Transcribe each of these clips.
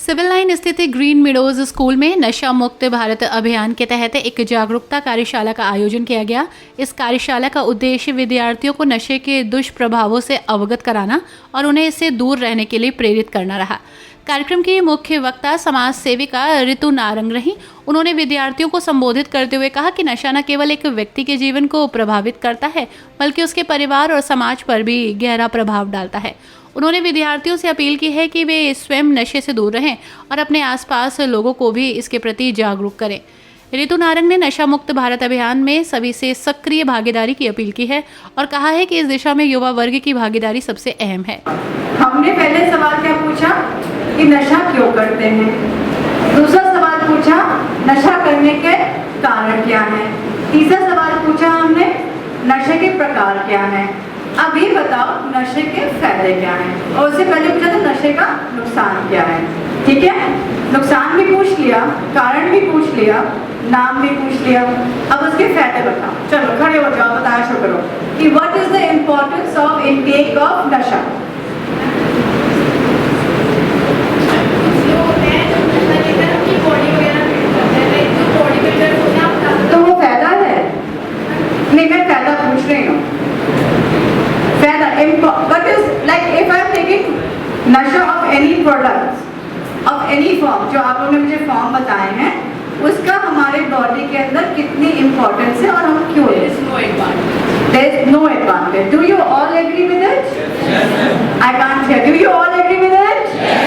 Civil line स्थित green meadows school में नशा मुक्त भारत अभियान के तहत एक जागरूकता कार्यशाला का आयोजन किया गया। इस कार्यशाला का उद्देश्य विद्यार्थियों को नशे के दुष्प्रभावों से अवगत कराना और उन्हें इससे दूर रहने के लिए प्रेरित करना रहा। कार्यक्रम की मुख्य वक्ता समाज सेविका ऋतु नारंग रही। उन्होंने विद्यार्थियों को संबोधित करते हुए कहा कि नशा न केवल एक व्यक्ति के जीवन को प्रभावित करता है, बल्कि उसके परिवार और समाज पर भी गहरा प्रभाव डालता है। उन्होंने विद्यार्थियों से अपील की है कि वे स्वयं नशे से दूर रहें और अपने आसपास लोगों को भी इसके प्रति जागरूक करें। ऋतु नारंग ने नशा मुक्त भारत अभियान में सभी से सक्रिय भागीदारी की अपील की है और कहा है कि इस दिशा में युवा वर्ग की भागीदारी सबसे अहम है। हमने पहले सवाल क्या पूछा कि नशा क्यों करते हैं, दूसरा सवाल पूछा नशा करने के कारण क्या है, तीसरा सवाल पूछा हमने नशे के प्रकार क्या हैं। अब ये बताओ नशे के फायदे क्या हैं, और उससे पहले पूछा था नशे का नुकसान क्या है। ठीक है, नुकसान भी पूछ लिया, कारण भी पूछ लिया, नाम भी पूछ लिया। अब उसके फायदे बताओ। चलो खड़े हो जाओ, बताया शुरू करो कि what is the importance of intake of नशा। तो वो फायदा है? नहीं, मैं फायदा पूछ रही हूँ। What is like if I am taking नशा of any products of any form, जो आप लोगों ने मुझे फॉर्म बताए हैं, उसका हमारे बॉडी के अंदर कितनी इम्पोर्टेंस है और हम क्यों? There is no advantage. Do you all agree with it? Yes. I can't hear. Do you all agree with it? Yes.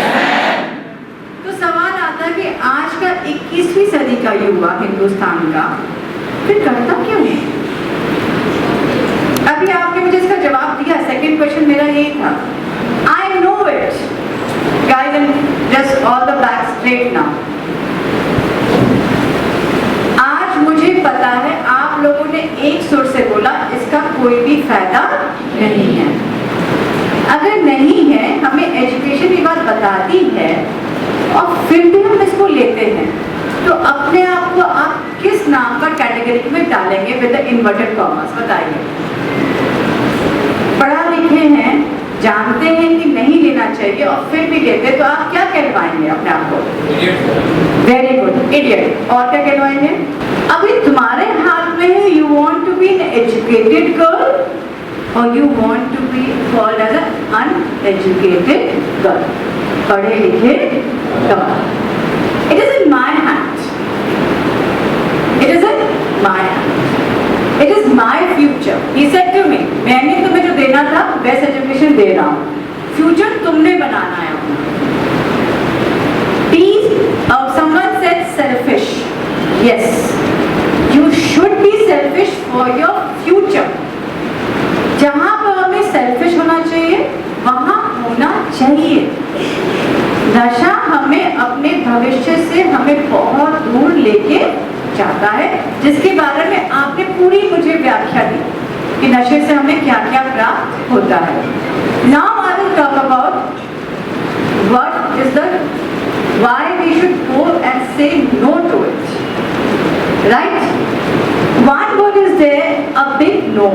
तो सवाल आता है कि आज का 21वीं सदी का युवा हिंदुस्तान का फिर करता क्यों है? अभी आपने मुझे इसका जवाब दिया। सेकंड क्वेश्चन मेरा यही था। I know it, guys, and just all the back straight now. आज मुझे पता है आप लोगों ने एक सुर से बोला इसका कोई भी फायदा नहीं है। अगर नहीं है, हमें एजुकेशन की बात बताती है और फिर भी हम इसको लेते हैं, तो अपने आप को आप किस नाम का कैटेगरी में डालेंगे विद द इन्वर्टेड कॉमर्स? बताइए। पढ़ा लिखे हैं, जानते हैं कि नहीं लेना चाहिए और फिर भी लेते, तो आप क्या कहलवाएंगे अपने आप को? Very good, idiot. और क्या कहलवाएंगे? अभी तुम्हारे हाथ में है, you want to be an educated girl और you want to be called as an uneducated girl, पढ़े लिखे girl. It is in my hand, it is in my hand, it is my future. He said to me, मैंने तुम्हें जो देना था best education दे रहा हूँ, फ्यूचर तुमने बनाना है अपना। Someone said selfish. Yes, you should be selfish for your future. जहाँ पर हमें selfish होना चाहिए वहाँ होना चाहिए। नशा हमें अपने भविष्य से हमें बहुत दूर लेके जाता है, जिसके बारे में आपने पूरी मुझे व्याख्या दी कि नशे से हमें क्या क्या प्राप्त होता है। Now I will talk about what is the why we should go and say no to it. Right? One word is there, a big no.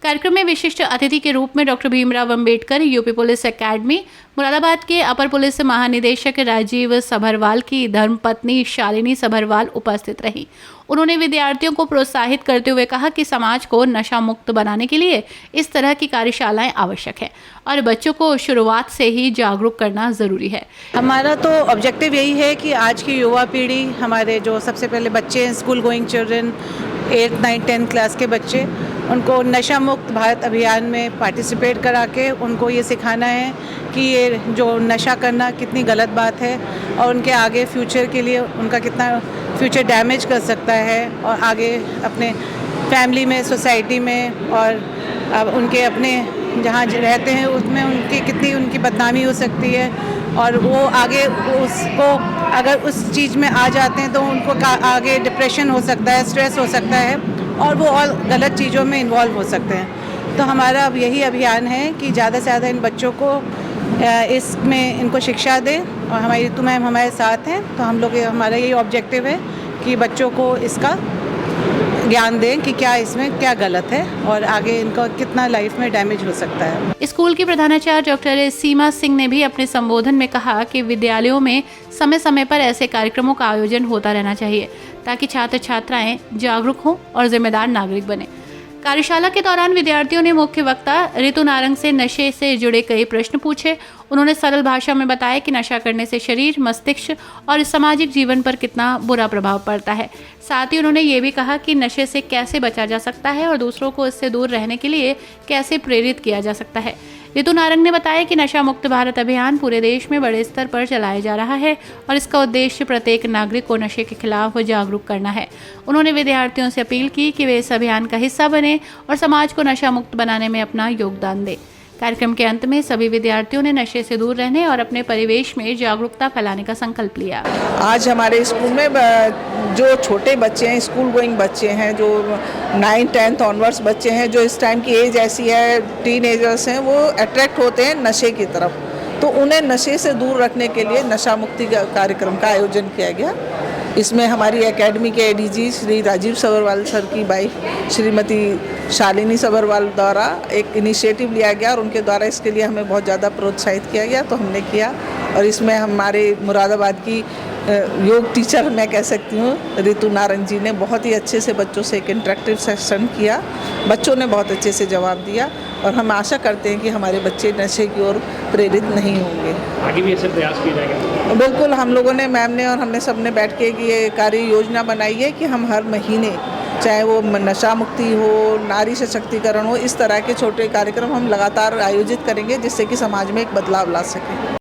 कार्यक्रम में विशिष्ट अतिथि के रूप में doctor Bhimrao Ambedkar UP police academy Moradabad के अपर पुलिस महानिदेशक राजीव सभरवाल की धर्मपत्नी शालिनी सभरवाल उपस्थित रहीं। उन्होंने विद्यार्थियों को प्रोत्साहित करते हुए कहा कि समाज को नशा मुक्त बनाने के लिए इस तरह की कार्यशालाएं आवश्यक है और बच्चों को शुरुआत से ही जागरूक करना ज़रूरी है। हमारा तो ऑब्जेक्टिव यही है कि आज की युवा पीढ़ी, हमारे जो सबसे पहले बच्चे हैं, स्कूल गोइंग चिल्ड्रन, 8, 9, 10 क्लास के बच्चे, उनको नशा मुक्त भारत अभियान में पार्टिसिपेट करा के उनको ये सिखाना है कि ये जो नशा करना कितनी गलत बात है और उनके आगे फ्यूचर के लिए उनका कितना फ्यूचर डैमेज कर सकता है और आगे अपने फैमिली में, सोसाइटी में और अब उनके अपने जहाँ रहते हैं उसमें उनकी कितनी उनकी बदनामी हो सकती है और वो आगे उसको अगर उस चीज़ में आ जाते हैं तो उनको आगे डिप्रेशन हो सकता है, स्ट्रेस हो सकता है और वो और गलत चीज़ों में इन्वॉल्व हो सकते हैं। तो हमारा अब यही अभियान है कि ज़्यादा से ज़्यादा इन बच्चों को इसमें इनको शिक्षा दें और हमारी ऋतु मैम हमारे साथ हैं, तो हम लोग हमारा यही ऑब्जेक्टिव है कि बच्चों को इसका ज्ञान दें कि क्या इसमें क्या गलत है और आगे इनका कितना लाइफ में डैमेज हो सकता है। स्कूल की प्रधानाचार्य डॉक्टर सीमा सिंह ने भी अपने संबोधन में कहा कि विद्यालयों में समय समय पर ऐसे कार्यक्रमों का आयोजन होता रहना चाहिए ताकि छात्र छात्राएं जागरूक हों और जिम्मेदार नागरिक बने। कार्यशाला के दौरान विद्यार्थियों ने मुख्य वक्ता ऋतु नारंग से नशे से जुड़े कई प्रश्न पूछे। उन्होंने सरल भाषा में बताया कि नशा करने से शरीर, मस्तिष्क और सामाजिक जीवन पर कितना बुरा प्रभाव पड़ता है। साथ ही उन्होंने ये भी कहा कि नशे से कैसे बचा जा सकता है और दूसरों को इससे दूर रहने के लिए कैसे प्रेरित किया जा सकता है। ऋतु नारंग ने बताया कि नशा मुक्त भारत अभियान पूरे देश में बड़े स्तर पर चलाया जा रहा है और इसका उद्देश्य प्रत्येक नागरिक को नशे के खिलाफ जागरूक करना है। उन्होंने विद्यार्थियों से अपील की कि वे इस अभियान का हिस्सा बने और समाज को नशा मुक्त बनाने में अपना योगदान दें। कार्यक्रम के अंत में सभी विद्यार्थियों ने नशे से दूर रहने और अपने परिवेश में जागरूकता फैलाने का संकल्प लिया। आज हमारे स्कूल में जो छोटे बच्चे हैं, स्कूल गोइंग बच्चे हैं, जो 9, 10 ऑनवर्ड्स बच्चे हैं, जो इस टाइम की एज ऐसी है, टीनेजर्स हैं, वो अट्रैक्ट होते हैं नशे की तरफ। तो उन्हें नशे से दूर रखने के लिए नशा मुक्ति कार्यक्रम का आयोजन किया गया। इसमें हमारी एकेडमी के एडीजी श्री राजीव सबरवाल सर की वाइफ श्रीमती शालिनी सबरवाल द्वारा एक इनिशिएटिव लिया गया और उनके द्वारा इसके लिए हमें बहुत ज़्यादा प्रोत्साहित किया गया, तो हमने किया। और इसमें हमारे मुरादाबाद की योग टीचर मैं कह सकती हूँ ऋतु नारंग जी ने बहुत ही अच्छे से बच्चों से एक इंटरेक्टिव सेशन किया। बच्चों ने बहुत अच्छे से जवाब दिया और हम आशा करते हैं कि हमारे बच्चे नशे की ओर प्रेरित नहीं होंगे। आगे भी ऐसे प्रयास किए जाएंगे? बिल्कुल, हम लोगों ने, मैम ने और हमने सब ने बैठ के ये कार्य योजना बनाई है कि हम हर महीने, चाहे वो नशा मुक्ति हो, नारी सशक्तिकरण हो, इस तरह के छोटे कार्यक्रम हम लगातार आयोजित करेंगे जिससे कि समाज में एक बदलाव ला सकें।